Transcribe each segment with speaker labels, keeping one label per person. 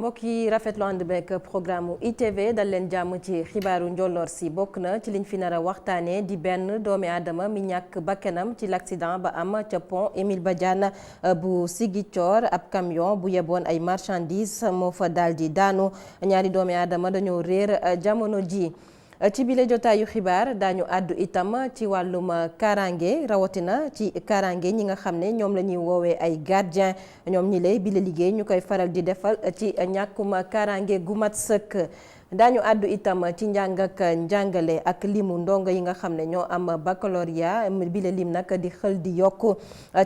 Speaker 1: mbokk yi rafetlu ànd beeg programme ITV dal leen jàmm ci xibaaru njolloor si bokk na ci liñ fi nar a waxtaanee di benn doomi aadama mi ñàkk bakkanam ci l'accident ba am ca pont Émile Badiane bu Ziguinchor ab camion bu yeboon ay marchandises moo fa daal di daanu ñaari doomi aadama dañoo réer jamono ji. ci bile jotaayu xibaar daañu àddu itam ci wàllum kaaraange rawatina ci kaaraange ñi nga xam ne ñoom la ñuy woowee ay gardien ñoom ñi lay bile liggéey ñu koy faral di defal ci ñàkkum kaaraange gu mat sëkk. daañu àddu itam ci njàng ak njàngale ak limu ndongo yi nga xam ne ñoo am baccalauréat bile lim nag di xël di yokk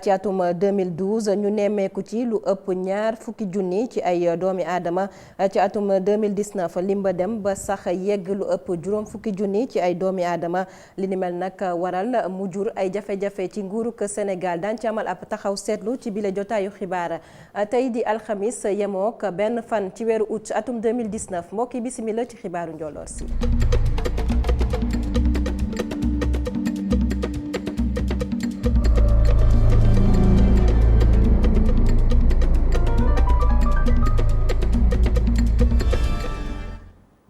Speaker 1: ci atum 2012 ñu nemmeeku ci lu ëpp ñaar fukki junni ci ay doomi aadama ci atum 2019 lim ba dem ba sax yegg lu ëpp juróom fukki junni ci ay doomi aadama li ni mel nag waral mu jur ay jafe-jafe ci nguurug Sénégal daan ci amal ab taxaw seetlu ci bile jotaayu xibaar tey di alxamis yemook benn fan ci weeru août atum 2019 mbokki bismillah ci xibaaru njolloor si.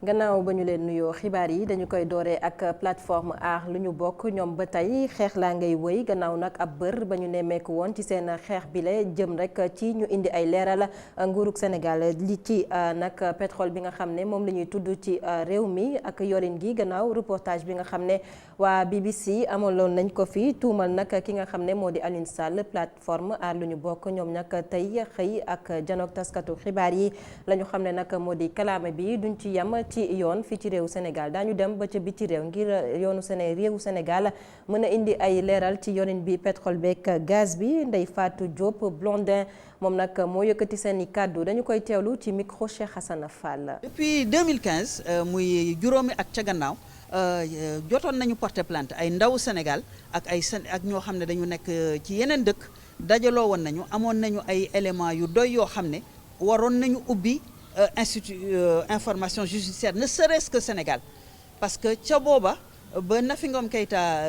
Speaker 1: gannaaw ba ñu leen nuyoo xibaar yi dañu koy dooree ak plateforme aar lu ñu bokk ñoom ba tey xeex laa ngay wëy gannaaw nag ab bër ba ñu nemmeeku woon ci seen xeex bile jëm rek ci ñu indi ay leeral nguurug Sénégal li ci nag pétrole bi nga xam ne moom la ñuy tudd ci réew mi ak yorin gi gannaaw reportage bi nga xam ne waa BBC amaloon nañ ko fi tuumal nag ki nga xam ne moo di Alioune Sall plateforme aar lu ñu bokk ñoom nag tey xëy ak janook taskatu xibaar yi la ñu xam ne nag moo di kalaame bi duñ ci yem ci yoon fii ci réewu Sénégal daañu dem ba ca biti réew ngir réewu Sénégal mën a indi ay leeral ci yorin bi pétrole beeg gaz bi Ndeye Fatou Diop Blondin moom nag moo yëkkati seen i kàddu dañu koy teewlu ci micro Cheikh Hassana Fall.
Speaker 2: Depuis 2015 muy juróomi at ca gannaaw jotoon nañu porter plainte ay ndaw Sénégal ak ñoo xam ne dañu nekk ci yeneen dëkk dajaloo woon nañu amoon nañu ay éléments yu doy yoo xam ne waroon nañu ubbi. Institut information judiciaire ne serait-ce que Sénégal parce que ca booba ba Nafi Ngom Keïta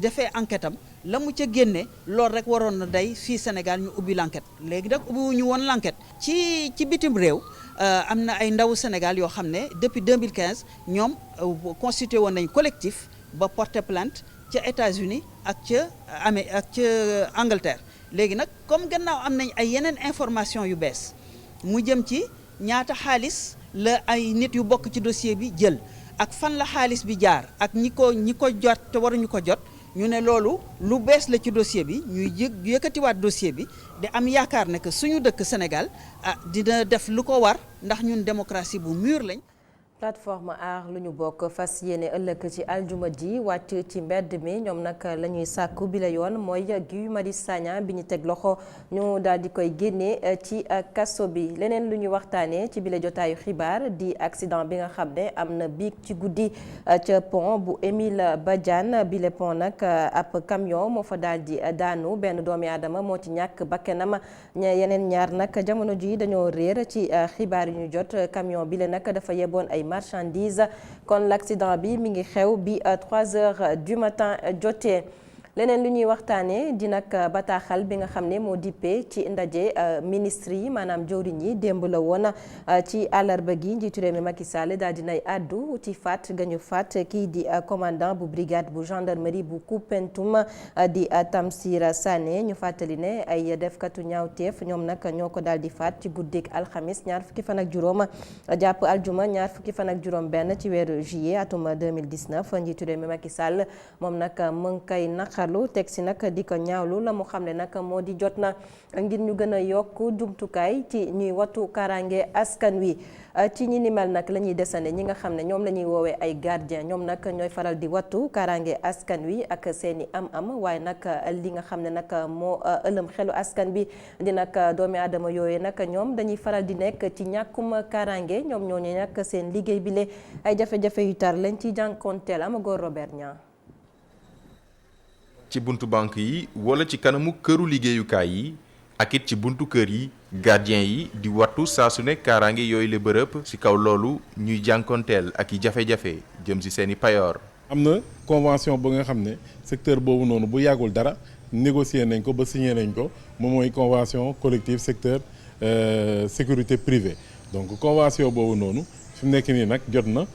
Speaker 2: defee enquête am la mu ca génne loolu rek waroon na day fii Sénégal ñu ubbi l'enquête léegi nag ubbiwuñu woon l'enquête ci bitim réew am na ay ndawu Sénégal yoo xam ne depuis 2015 ñoom constitué woon nañ collectif ba porter plainte ca États-Unis ak ca Angleterre léegi nag comme gannaaw am nañ ay yeneen information yu bees mu jëm ci ñaata xaalis la ay nit yu bokk ci dossier bi jël ak fan la xaalis bi jaar ak ñi ko jot te waruñu ko jot ñu ne loolu lu bees la ci dossier bi ñuy yëkkatiwaat dossier bi di am yaakaar ne que suñu dëkk Sénégal dina def lu ko war ndax ñun démocratie bu mûr lañ.
Speaker 1: plateforme aar lu ñu bokk fas yéene ëllëg ci aljuma ji wàcc ci mbedd mi ñoom nag la ñuy sàkku bi la yoon mooy Guy Marius Sagna bi ñu teg loxo ñu daal di koy génne ci kaso bi leneen lu ñu waxtaanee ci bile jotaayu xibaar di accident bi nga xam ne am na biig ci guddi ca pont bu Émile Badiane bile pont nag ab camion moo fa daal di daanu benn doomi aadama moo ci ñàkk bakkanam yeneen ñaar nag jamono ji dañoo réer ci xibaar yu ñu jot camion bile nag dafa yeboon ay marchandise kon l'accident bi mi ngi xew bi 3 heures du matin jotee leneen lu ñuy waxtaanee di nag bataaxal bi nga xam ne moo dippee ci ndaje ministre yi maanaam jëwriñ yi démb la woon ci àllarba gi njiitu réew mi Macky Sall daal dinay àddu ci faat gañu faat kii di commandant bu brigade bu gendarmerie bu Koupentoum di Tamsir Sané ñu fàttali ne ay defkatu ñaawteef ñoom nag ñoo ko daal di faat ci guddik alxamis ñaar fukki fan ak juróom jàpp aljuma ñaar fukki fan ak juróom benn ci weeru juillet atum 2019 njiitu réew mi Macky Sall moom nag mu ngi koy naqarlu teg si nag di ko ñaawlu la mu xam ne nag moo di jot na ngir ñu gën a yokk jumtukaay ci ñuy wattu kaaraange askan wi ci ñi ni mel nag la ñuy desane ñi nga xam ne ñoom la ñuy woowee ay gardien ñoom nag ñooy faral di wattu kaaraange askan wi ak seeni am-am waaye nag li nga xam ne nag moo ëlëm xelu askan bi di nag doomi aadama yooyu nag ñoom dañuy faral di nekk ci ñàkkum kaaraange ñoom ñooñu nag seen liggéey bi le ay jafe-jafe yu tar lañ ci jànkoonteel Amagor Robert Niang.
Speaker 3: ci buntu banque yi wala ci kanamu këru liggéeyukaay yi ak it ci buntu kër yi gardien yi di wattu saa su ne kaaraange yooyu la bërëb ci kaw loolu ñuy jànkonteel ak i jafe-jafe jëm ci seeni payoor.
Speaker 4: am na convention ba nga xam ne secteur boobu noonu bu yàggul dara négocier nañ ko ba signé nañ ko moom mooy convention collective secteur sécurité privée donc convention boobu noonu fi mu nekk nii nag jot na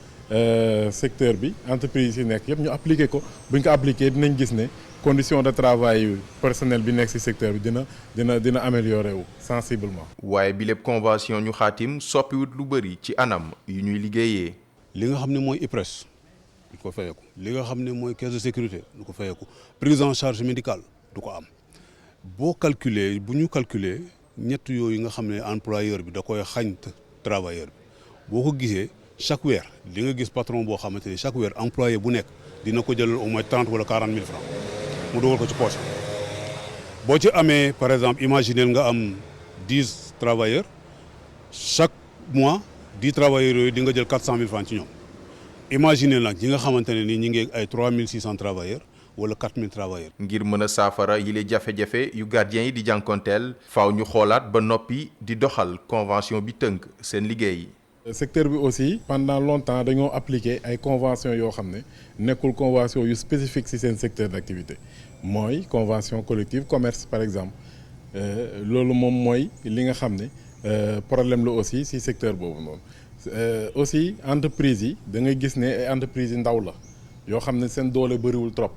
Speaker 4: secteur bi entreprise yi nekk yëpp ñu appliqué ko bu ñu ko appliqué dinañ gis ne condition de travail personnel bi nekk ci secteur bi dina améliorer wu sensiblement.
Speaker 3: waaye bi lépp convention ñu xaatim soppiwut lu bëri ci anam yu ñuy liggéeyee.
Speaker 5: li nga xam ne mooy IPRES du ko fayeeku li nga xam ne mooy caisse de sécurité du ko fayeeku prise en charge médicale du ko am boo calculer bu ñu calculer ñett yooyu nga xam ne employeur bi da koy xañ travailleur bi boo ko gisee chaque weer li nga gis patron boo xamante ni chaque weer employé bu nekk dina ko jëlal au moins 30 wala 40 000 francs mu dugal ko ci poche boo ci amee par exemple imaginer nga am 10 travailleurs chaque mois 10 travailleurs yooyu di nga jël 400 000 francs ci ñoom imaginer nag ñi nga xamante ne ni ñi ngi ay 3600 travailleurs wala 4000 travailleurs.
Speaker 3: ngir mën a saafara yile jafe-jafe yu gardien yi di jànkonteel faaw ñu xoolaat ba noppi di doxal convention bi tënk seen liggéey.
Speaker 4: secteur bi aussi pendant longtemps dañoo appliqué ay convention yoo xam ne nekkul convention yu spécifique ci seen secteur d'activité mooy convention collective commerce par exemple loolu moom mooy li nga xam ne problème la aussi ci secteur boobu noonu aussi entreprise yi da ngay gis ne ay entreprises yi ndaw la yoo xam ne seen doole bëriwul trop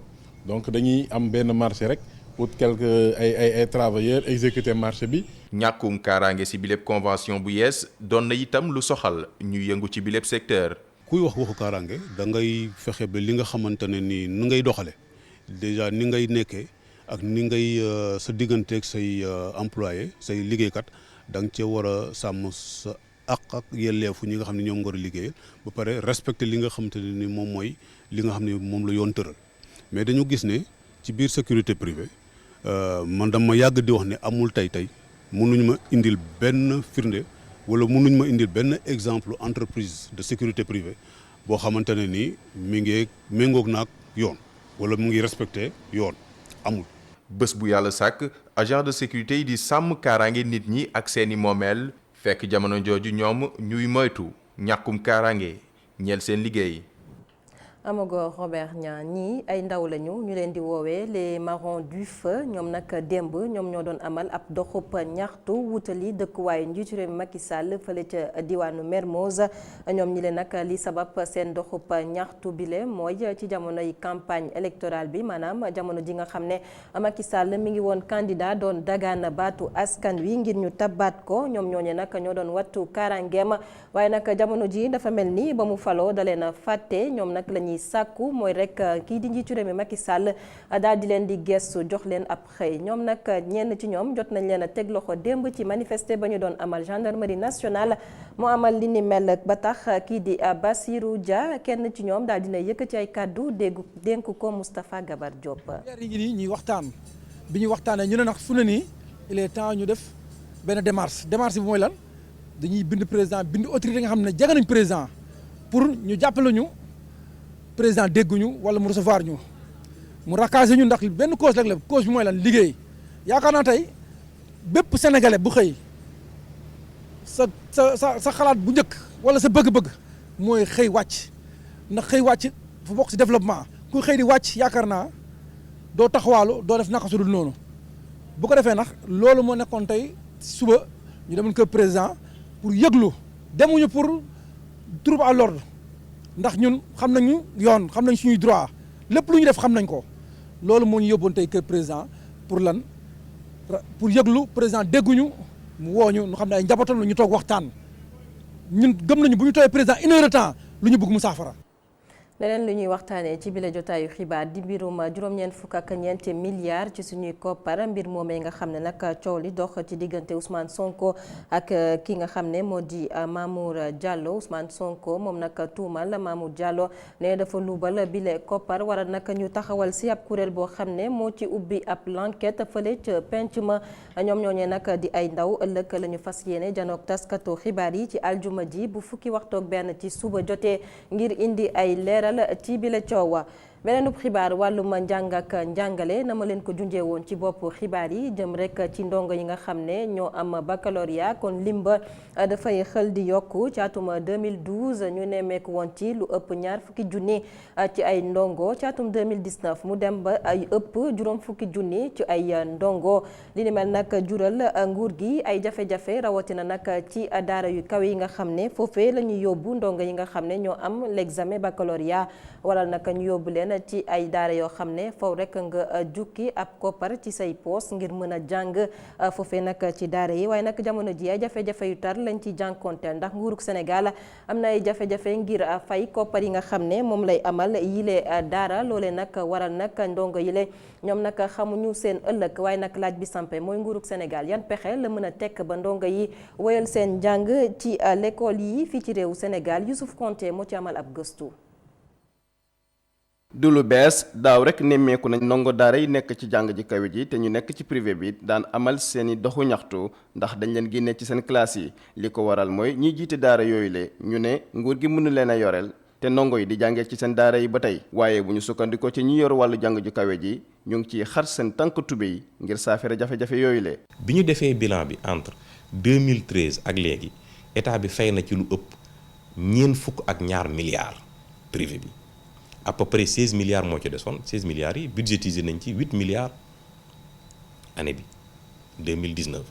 Speaker 4: donc dañuy am benn marché rek pour quelques ay travailleurs exécuter marché bi.
Speaker 3: ñàkkum kaaraange ci biléb convention bu yees doon na itam lu soxal ñu yëngu ci biléb secteur.
Speaker 5: kuy wax waxu kaaraange da ngay fexe ba li nga xamante ne ni nu ngay doxale déjà ni ngay nekkee ak ni ngay sa digganteeg say employé say liggéeykat da nga cee war a sàmm sa ak yelleefu ñi nga xam ne ñoom nga war a liggéeyal ba pare respecter li nga xamante ne ni moom mooy li nga xam ne moom la yoon tëral mais dañu gis ne ci biir sécurité privée man dama yàgg di wax ne amul tey mënuñu ma indil benn firnde wala mënuñu ma indil benn exemple entreprise de sécurité privée boo xamante ne ni mi ngi méngoog naag yoon wala mu ngi respecté yoon amul.
Speaker 3: bés bu yàlla sàkk agent de sécurité yi di sàmm kaaraange nit ñi ak seeni moomeel fekk jamono jooju ñoom ñuy moytu ñàkkum kaaraange ñeel seen liggéey.
Speaker 1: Amagor Robert Niang ñii ay ndaw lañu ñu leen di woowee les marrons du feu ñoom nag démb ñoom ñoo doon amal ab doxub ñaxtu wutali dëkkuwaayu njiitu réew mi Macky Sall fële ca diwaanu Mermoz ñoom ñi leen nag li sabab seen doxub ñaxtu bile mooy ci jamonoy campagne électorale bi maanaam jamono ji nga xam ne Macky Sall mi ngi woon candidat doon dagaan baatu askan wi ngir ñu tabaat ko ñoom ñooñe nag ñoo doon wattu kaaraangeem waaye nag jamono ji dafa mel ni ba mu faloo da leen a fàtte ñoom nag lañuy sàkku mooy rek kii di njiitu réew mi Macky Sall daal di leen di gestu jox leen ab xëy ñoom nag ñenn ci ñoom jot nañ leen a teg loxo démb ci manifester ba ñu doon amal gendarmerie nationale moo amal li ni mel ba tax kii di Bassirou Dia kenn ci ñoom daal dina yëkkati ay kàddu dénk ko Moustapha Gabar Diop.
Speaker 6: yi ngi nii ñuy waxtaan bi ñu waxtaanee ñu ne nag fu ne nii il est temps ñu def benn démarche bi mooy lan dañuy bind président bind autorité nga xam ne jege nañ président pour ñu jàppale ñu. président dégguñu wala mu recevoir ñu mu rakkaase ñu ndax benn cause rek la cause bi mooy lan liggéey yaakaar naa tey bépp sénégalais bu xëy sa xalaat bu njëkk wala sa bëgg-bëgg mooy xëy wàcc ndax xëy wàcc fu bokk ci développement ku xëy di wàcc yaakaar naa doo taxawaalu doo def naka su dul noonu bu ko defee nag loolu moo nekkoon tey suba ñu demoon ko président pour yëglu demuñu pour trouble à l'ordre ndax ñun xam nañu yoon xam nañ suñuy droit lépp lu ñu def xam nañ ko loolu moo ñu yóbboon tey kër président pour lan pour yëglu président dégguñu mu wooñu ñu xam ne ay njabootam la ñu toog waxtaan ñun gëm nañu bu ñu tooyee président une heure de temps lu ñu bëgg mu saafara.
Speaker 1: leneen lu ñuy waxtaanee ci bile jotaayu xibaar di mbirum juróom-ñeent fukk ak ñeenti milliards ci suñuy koppar mbir moomee nga xam ne nag coow li dox ci diggante Ousmane Sonko ak ki nga xam ne moo di Mamour Diallo Ousmane Sonko moom nag tuumal Mamour Diallo ne dafa luubal bile koppar waral nag ñu taxawal si ab kuréel boo xam ne moo ci ubbi ab l'enquête fële ca penc ma ñoom ñooñee nag di ay ndaw ëllëg la ñu fas yéene janook taskatu xibaar yi ci aljuma ji bu fukki waxtoog benn ci suba jotee ngir indi ay leeral ci bile coow beneenub xibaar wàllum njàng ak njàngale na ma leen ko junjee woon ci bopp xibaar yi jëm rek ci ndongo yi nga xam ne ñoo am baccalauréat kon limba dafay xël di yokku ci atum 2012 ñu nemmeeku woon ci lu ëpp ñaar fukki junni ci ay ndongo ci atum 2019 mu dem ba ay ëpp juróom fukki junni ci ay ndongo li ni mel nag jural nguur gi ay jafe-jafe rawatina nag ci daara yu kaw yi nga xam ne foofee la ñuy yóbbu ndongo yi nga xam ne ñoo am l'examen baccalauréat wala nag ñu yóbbu leen ci ay daara yoo xam ne foofu rek nga jukki ab koppar ci say poos ngir mën a jàng foofee nag ci daara yi waaye nag jamono ji ay jafe-jafe yu tar lañ ci jànkonteel ndax nguurug Sénégal am na ay jafe-jafe ngir fay koppar yi nga xam ne moom lay amal yile daara loole nag waral nag ndongo yile ñoom nag xamuñu seen ëllëg waaye nag laaj bi sampe mooy nguurug Sénégal yan pexe la mën a tekk ba ndongo yi woyal seen njàng ci l'école yi fii ci réewu Sénégal Youssouf Konté moo ci amal ab gëstu.
Speaker 7: du lu bees daaw rek nemmeeku nañ ndongo daara yi nekk ci jàng ji kawe ji te ñu nekk ci privé bi daan amal seeni doxu ñaxtu ndax dañ leen génne ci seen classe yi li ko waral mooy ñiy jiite daara yooyu le ñu ne nguur gi mënu leen a yoreel te ndongo yi di jàngee ci seen daara yi ba tey waaye bu ñu sukkandikoo ci ñi yor wàllu jàng ju kawe ji ñu ngi ciy xar seen tànk tube yi ngir saafara jafe-jafe yooyu le
Speaker 8: bi ñu defee bilan bi entre 2013 ak léegi état bi fay na ci lu ëpp $42 milliards privé bi à peu près 16 milliards moo ci desoon 16 milliards yi budgétisé nañ ci 8 milliards année bi 2019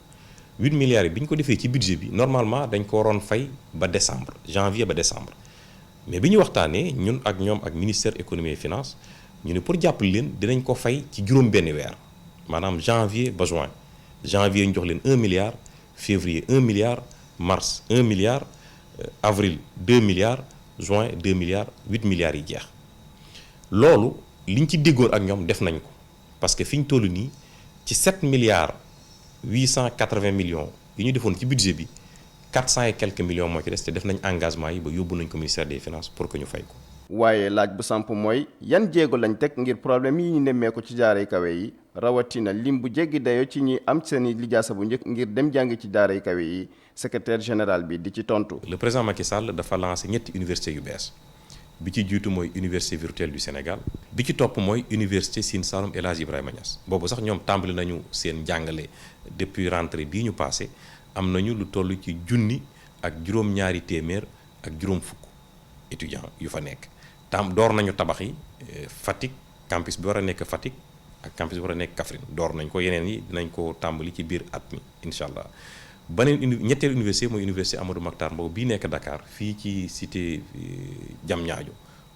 Speaker 8: 8 milliards yi bi ñu ko defee ci budget bi normalement dañ ko waroon fay ba décembre janvier ba décembre mais bi ñu waxtaanee ñun ak ñoom ak ministère économie et finance ñu ne pour jàppale leen dinañ ko fay ci juróom benn weer maanaam janvier ba juin janvier ñu jox leen 1 milliard février 1 milliard mars 1 milliard avril 2 milliards juin 2 milliards 8 milliards yi jeex loolu liñ ci déggoon ak ñoom def nañ ko parce que fi ñu toll nii ci 7 milliards 880 millions yi ñu defoon ci budget bi 400 et quelques millions moo ci des te def nañ engagement yi ba yóbbu nañ ko ministère des finances pour que ñu fay ko.
Speaker 7: waaye laaj bu samp mooy yan jéego lañ teg ngir problème yi ñu nemmee ko ci daaray kawe yi rawatina lim bu jéggi dayo ci ñi am seeni lijaasa bu njëkk ngir dem jàngi ci daaray kawe yi secrétaire général bi di ci tontu.
Speaker 8: le président Macky Sall dafa lancé ñetti université yu bees. bi ci jiitu mooy université virtuelle du Sénégal bi ci topp mooy université Sine Saloum El Hadji Ibrahima Niass boobu sax ñoom tàmbali nañu seen jàngale depuis rentrée bii ñu passé am nañu lu toll ci junni ak juróom-ñaari téeméer ak juróom fukk étudiants yu fa nekk door nañu tabax yi Fatick campus bi war a nekk Fatick ak campus bi war a nekk Kaffrine door nañ ko yeneen yi dinañ ko tàmbali ci biir at mi incha allah beneen ñetteelu université mooy université Amadou Mahtar Mbow bii nekk Dakar fii ci cité Diamniadio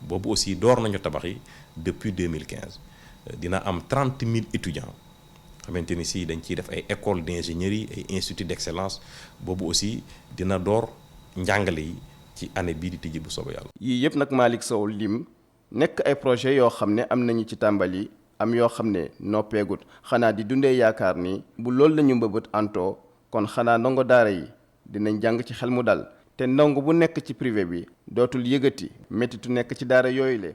Speaker 8: boobu aussi door nañu tabax yi depuis 2015 dina am 30 000 étudiants xamante ni si dañ ciy def ay école d'ingénierie ay institut d'excellence boobu aussi dina door njàngale yi ci année bii di tijji bu soobee yàlla.
Speaker 7: yii yëpp nag Malick Sow lim nekk ay projet yoo xam ne am nañu ci tàmbali am yoo xam ne noppeegut xanaa di dundee yaakaar ni bu loolu la ñu mbëbët antoo kon xanaa ndongo daara yi dinañ jàng ci xel mu dal te ndongo bu nekk ci privé bi dootul yëgati méttitu nekk ci daara yooyu le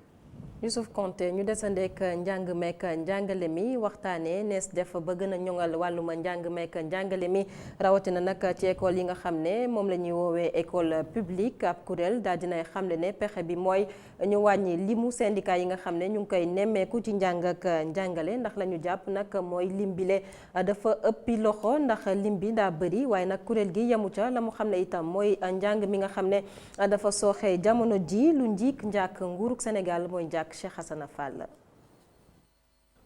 Speaker 1: Youssouf Konté ñu desandeek njàng meek njàngale mi waxtaanee nees def ba gën a ñoŋal wàlluma njàng meek njàngale mi rawatina nag ci école yi nga xam ne moom la ñuy woowee école publique ab kuréel daal dinay xamle ne pexe bi mooy ñu wàññi limu syndicat yi nga xam ne ñu ngi koy nemmeeku ci njàng ak njàngale ndax la ñu jàpp nag mooy lim bile dafa ëppi loxo ndax lim bi daa bëri waaye nag kuréel gi yemu ca la mu xam ne itam mooy njàng mi nga xam ne dafa sooxee jamono ji lu njiik njàkk nguurug Sénégal mooy njàkk Cheikh Hassana Fall.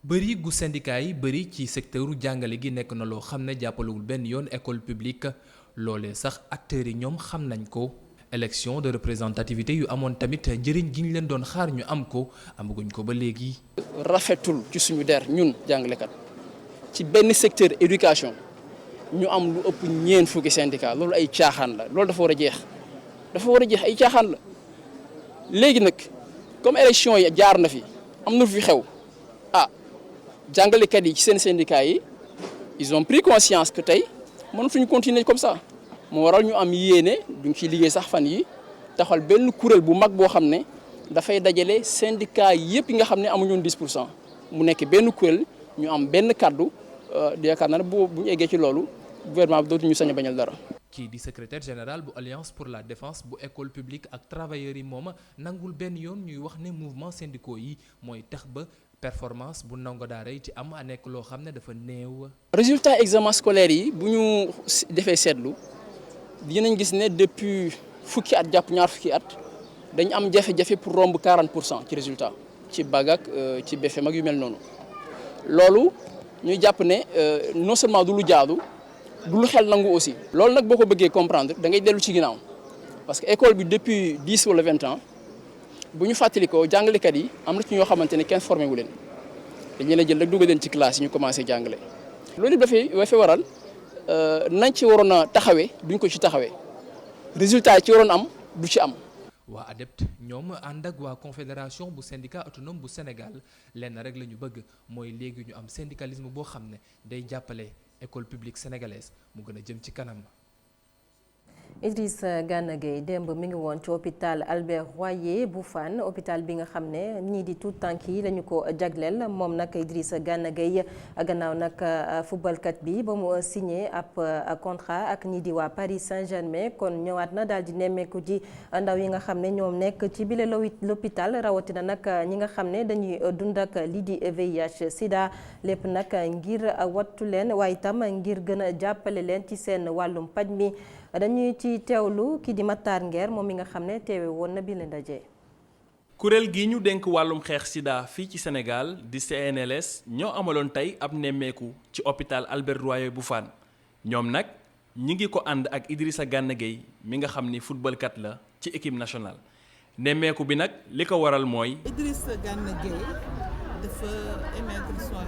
Speaker 9: bëri gu syndicat yi bëri ci secteuru jàngale gi nekk na loo xam ne jàppalewul benn yoon école publique loolee sax acteurs yi ñoom xam nañ ko élection de représentativité yu amoon tamit njëriñ gi ñu leen doon xaar ñu am ko amaguñ ko ba léegi.
Speaker 10: rafetul ci suñu der ñun jàngalekat ci benn secteur éducation ñu am lu ëpp ñeent fukki syndicat loolu ay caaxaan la loolu dafa war a jeex ay caaxaan la léegi nag. comme élection yi jaar na fi am na fi xew jàngalekat yi ci seen syndicat yi ils ont pris conscience que tey mënatuñu continuer comme ça moo waral ñu am yéene duñ ciy liggéey sax fan yi taxal benn kuréel bu mag boo xam ne dafay dajale syndicat yëpp yi nga xam ne amuñu 10% mu nekk benn kuréel ñu am benn kaddu yaakaar naa ne bu ñu eggee ci loolu gouvernement bi dootuñu sañ a bañal dara.
Speaker 9: kii di secrétaire général bu alliance pour la défense bu école publique ak travailleurs yi moom nangul benn yoon ñuy wax ne mouvement syndicaux yi mooy tax ba performance bu ndongo daara yi ci am a nekk loo xam ne dafa néew. résultat examen scolaire yi bu ñu defee seetlu dinañ gis ne depuis fukki at jàpp ñaar fukki at dañ am jafe-jafe pour romb 40% ci résultat ci bac ak ci BFEM ak yu mel noonu loolu ñuy jàpp ne non seulement du lu jaadu du lu xel nangu aussi. loolu nag boo ko bëggee comprendre da ngay dellu ci ginnaaw parce que école bi depuis 10 wala 20 ans bu ñu fàttalikoo jàngalekat yi am na ci ñoo xamante ne kenn formé wu leen dañ leen a jël rek dugal leen ci classe yi ñu commencé jàngale. loolu dafay waral nañ ci waroon a taxawee duñ ko ci taxawee résultat yi ci waroon am du ci am. waa ADEPT ñoom ànd ak waa confédération bu syndicat autonome bu Sénégal lenn rek la ñu bëgg mooy léegi ñu am syndicalisme boo xam ne day jàppale école publique sénégalaise mu gën a jëm ci kanam.
Speaker 1: Idrissa Gana Gueye démb mi ngi woon ci hôpital Albert Royer bu Fann hôpital bi nga xam ne ñii di tout tànk yi lañu ko jagleel moom nag Idrissa Gana Gueye gannaaw nag footballkat bi ba mu signé ab contrat ak ñii di waa Paris Saint-Germain kon ñëwaat na daal di nemmeeku ji ndaw yi nga xam ne ñoom nekk ci bile l'hôpital rawatina nag ñi nga xam ne dañuy dund ak lii di VIH sida lépp nag ngir wattu leen waaye itam ngir gën a jàppale leen ci seen wàllum paj mi. dañuy ci teewlu ki di Matar Nguer moom mi nga xam ne teewe woon na bi la ndaje.
Speaker 11: kuréel gi ñu dénk wàllum xeex sida fii ci Sénégal di CNLS ñoo amaloon tey ab nemmeeku ci hôpital Albert Royer bu Fann ñoom nag ñi ngi ko ànd ak Idrissa Gana Gueye mi nga xam ni footballkat la ci équipe nationale nemmeeku bi nag li ko waral mooy.
Speaker 12: Idrissa Gana Gueye dafa émettre son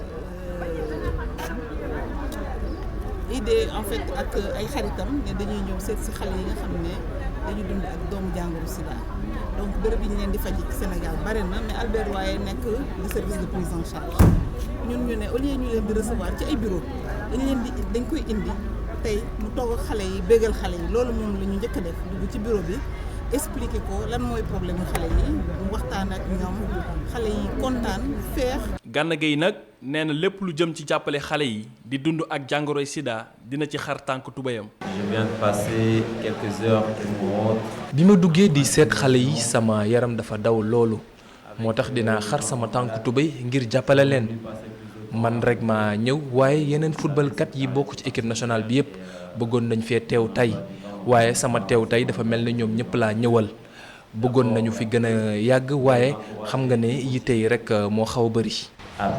Speaker 12: idée en fait ak ay xaritam ne dañuy ñëw seet si xale yi nga xam ne dañu dund ak doomu jàngoro sida donc bërëb yi ñu leen di faj ci Sénégal bari na mais Albert Royer nekk le service de prise en charge ñun ñu ne au lieu ñu leen di recevoir ci ay bureau dañ koy indi tey mu toog ak xale yi bégal xale yi loolu moom la ñu njëkk a def dugg ci bureau bi expliquer ko lan mooy problème xale yi mu waxtaan ak ñoom xale yi kontaan feex.
Speaker 11: Gana Gueye nag nee na lépp lu jëm ci jàppale xale yi di dund ak jàngoroy sida dina ci xar tànk tubéyam.
Speaker 13: Je viens de passer quelques heures émouvantes.
Speaker 9: bi ma duggee di seet xale yi sama yaram dafa daw loolu moo tax dinaa xar sama tànk tubéy ngir jàppale leen man rek maa ñëw waaye yeneen footballkat yi bokk ci équipe nationale bi yépp bëggoon nañ fee teew tey waaye sama teew tey dafa mel ni ñoom ñëpp laa ñëwal bëggoon nañu fi gën a yàgg waaye xam nga ne yitte yi rek moo xaw a bëri.
Speaker 13: à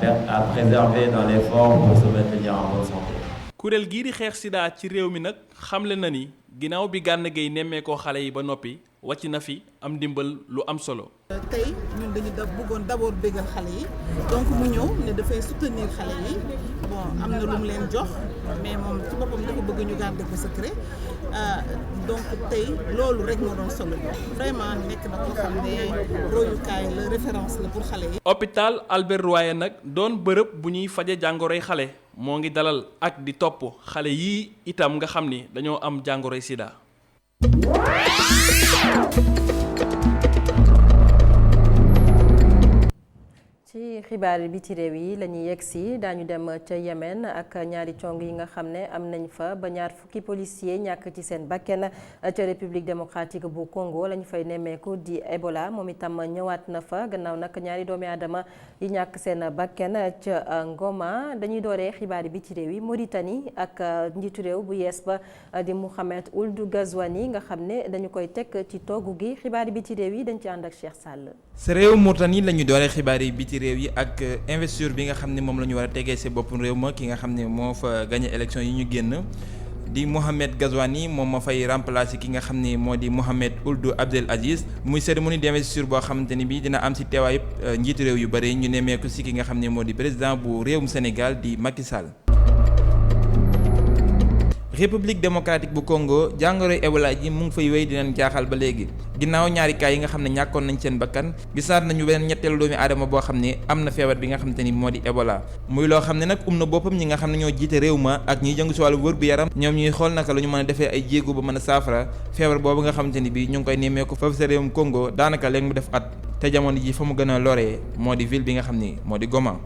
Speaker 13: préserver dans l'effort pour se maintenir en bonne santé.
Speaker 11: kuréel gii di xeex sida ci réew mi nag xamle na ni ginnaaw bi Gana Gueye nemmeekoo xale yi ba noppi wàcc na fi am ndimbal lu am solo.
Speaker 12: tey ñun dañu bëggoon d'abord bégal xale yi donc mu ñëw ne dafay soutenir xale yi bon am na lu mu leen jox mais moom ci boppam dafa bëgg ñu garder ko secret donc tey loolu rek moo doon solo vraiment nekk na ko xam ne royukaay la référence la pour xale yi.
Speaker 11: hôpital Albert Royer nag doon bërëb bu ñuy faje jàngoroy xale moo ngi dalal ak di topp xale yii itam nga xam ni dañoo am jàngoroy sida.
Speaker 1: ci xibaar bi ci réew yi la ñuy yegg si daañu dem ca Yémen ak ñaari cong yi nga xam ne am nañ fa ba ñaar fukki policier ñàkk ci seen bakken ca République démocratique bu Congo la ñu fay nemmeeku di Ebola moom itam ñëwaat na fa gannaaw nag ñaari doomi aadama yi ñàkk seen bakken ca Ngoma dañuy dooree xibaar bi ci réew yi Mauritanie ak njiitu réew bu yees ba di Mohamed Ould Ghazouani nga xam ne dañu koy teg ci toogu gi xibaar bi ci réew yi dañ ci ànd ak Cheikh Sall.
Speaker 14: sa réew Mauritanie la ñu dooree xibaar yi bi ci réew yi ak investiture bi nga xam ne moom la ñu war a tegee si bopp réew ma ki nga xam ne moo fa gagné élection yi ñu génn di Mohamed Ghazouani moom ma fay remplacer ki nga xam ne moo di Mohamed Ould Abdel Aziz muy cérémonie d'investiture boo xamante ni bi dina am si teewaay njiitu réew yu bëri ñu nemmeeku si ki nga xam ne moo di président bu réewum Sénégal di Macky Sall. République démocratique bu Congo jàngoroy Ebola ji mu ngi fay wéy dinañ jaaxal ba léegi ginnaaw ñaari cas yi nga xam ne ñàkkoon nañ seen bakkan gisaat nañu beneen ñetteelu doomi aadama boo xam ne am na feebar bi nga xamante ni moo di Ebola muy loo xam ne nag na boppam ñi nga xam ne ñoo jiite réew ma ak ñiy jëngu si wàllu wër gu yaram ñoom ñuy xool naka la ñu mën a defee ay jéego ba mën a saafara feebar boobu nga xamante ni bii ñu ngi koy nemmeeku foofu sa réewum Congo daanaka léegi mu def at te jamono ji fa mu gën a loree moo di ville bi nga xam ni moo di Goma.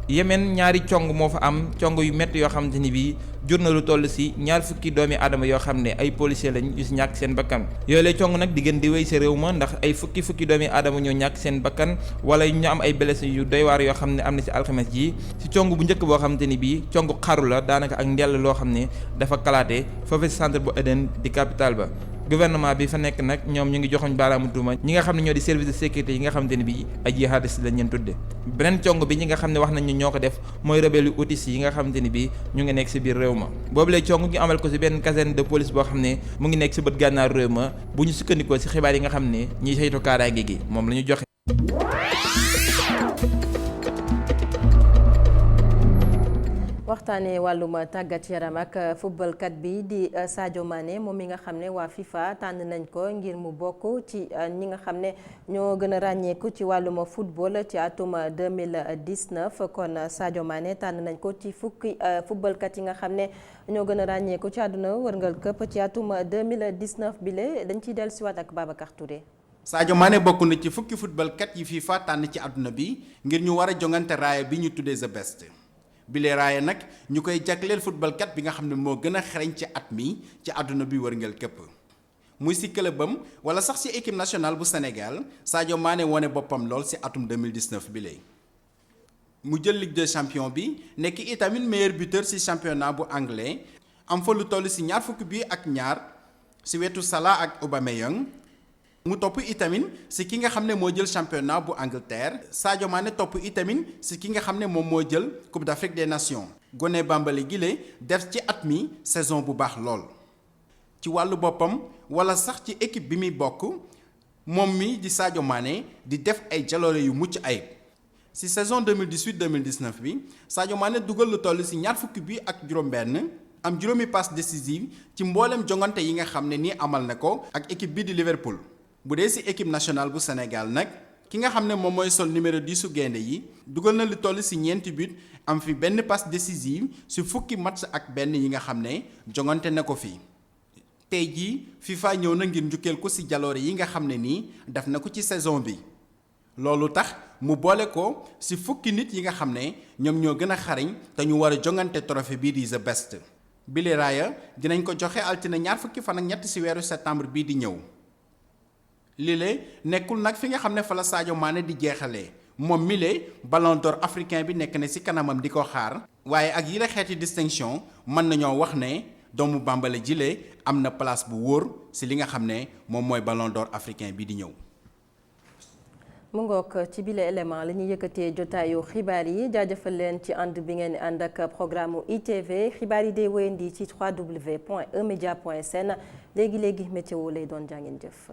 Speaker 14: Yémen ñaari cong moo fa am cong yu métti yoo xamante ni bii jur na lu toll si 20 doomi aadama yoo xam ne ay policier lañ yu si ñàkk seen bakkan yooyu lay cong nag di gën di wéy sa réew ma ndax ay fukki doomi aadama ñoo ñàkk seen bakkan wala ñu am ay blessés yu doy waar yoo xam ne am na si alxames ji si cong bu njëkk boo xamante ni bii cong xaru la daanaka ak ndell loo xam ne dafa kalaate foofu si centre bu Aden di capitale ba. gouvernement bi fa nekk nag ñoom ñu ngi joxoñ baaraamu tuuma ñi nga xam ne ñoo di service de sécurité yi nga xamante ne bi ay jihadiste lañ leen tudde beneen cong bi ñi nga xam ne wax nañ ñoo ko def mooy rebelle yu houthis yi nga xamante ni bi ñu ngi nekk si biir réew ma boobu lay cong ñu amal ko si benn caserne de police boo xam ne mu ngi nekk si bët gànnaar réew ma bu ñu sukkandikoo si xibaar yi nga xam ne ñiy saytu kaaraange gi moom la ñu joxe.
Speaker 1: waxtaanee wàllum tàggat yaram ak footballkat bi di Sadio Mané moom mi nga xam ne waa FIFA tànn nañ ko ngir mu bokk ci ñi nga xam ne ñoo gën a ràññeeku ci wàllum football ci atum 2019 kon Sadio Mané tànn nañ ko ci fukki footballkat yi nga xam ne ñoo gën a ràññeeku ci àdduna wërngal këpp ci atum 2019 bile dañ ciy dellusiwaat ak Babacar Touré.
Speaker 15: Sadio Mané bokk na ci fukki footballkat yi FIFA tànn ci àdduna bi ngir ñu war a jongante raaya bi ñu tuddee The Best. bile raaya nag ñu koy jagleel footballkat bi nga xam ne moo gën a xereñ ci at mi ci àdduna bi wërngël képp muy si clubam wala sax si équipe nationale bu Sénégal Sadio Mané wone boppam lool si atum 2019 bile. mu jël Ligue des champions bi nekk itamit meilleur buteur si championnat bu anglais am fa lu toll si ñaar fukki bi ak ñaar si wetu Salah ak Aubameyang. mu topp itamit si ki nga xam ne moo jël championnat bu Angleterre Sadio Mané topp itamit si ki nga xam ne moom moo jël Coupe d'Afrique des Nations gone Bambali gile def ci at mi saison bu baax lool. ci wàllu boppam wala sax ci équipe bi muy bokk moom mi di Sadio Mané di def ay jaloore yu mucc ayib si saison 2018-2019 bi Sadio Mané dugal lu toll si ñaar fukki bi ak juróom-benn am juróomi passe décisive ci mboolem jongante yi nga xam ne nii amal na ko ak équipe bi di Liverpool. bu dee ci équipe nationale bu Sénégal nag ki nga xam ne moom mooy sol numéro 10 su gaynde yi dugal na lu toll ci ñeenti but am fi benn passe décisive ci fukki match ak benn yi nga xam ne jongante na ko fi. tey jii FIFA ñëw na ngir njukkeel ko ci jaloore yi nga xam ne nii def na ko ci saison bi loolu tax mu boole ko ci fukki nit yi nga xam ne ñoom ñoo gën a xarañ te ñu war a jongante trophée bii di The Best. bile raaya dinañ ko joxe altine ñaar fukki fan ak ñett ci weeru septembre bii di ñëw. lile nekkul nag fi nga xam ne fa la Sadio Mané di jeexalee moom mile ballon d'or africain bi nekk na ci kanamam di ko xaar waaye ak yile xeeti distinction mën nañoo wax ne doomu Bambale jile am na place bu wóor ci li nga xam ne moom mooy ballon d'or africain bi di ñëw.
Speaker 1: mu ngoog ci bile élément la ñuy yëkkatee jotaayu xibaar yi jaajëfal leen ci ànd bi ngeen ànd ak programme ITV xibaar yi day wéyandi ci www.emedia.sn léegi météo lay doon jàngeen jëf.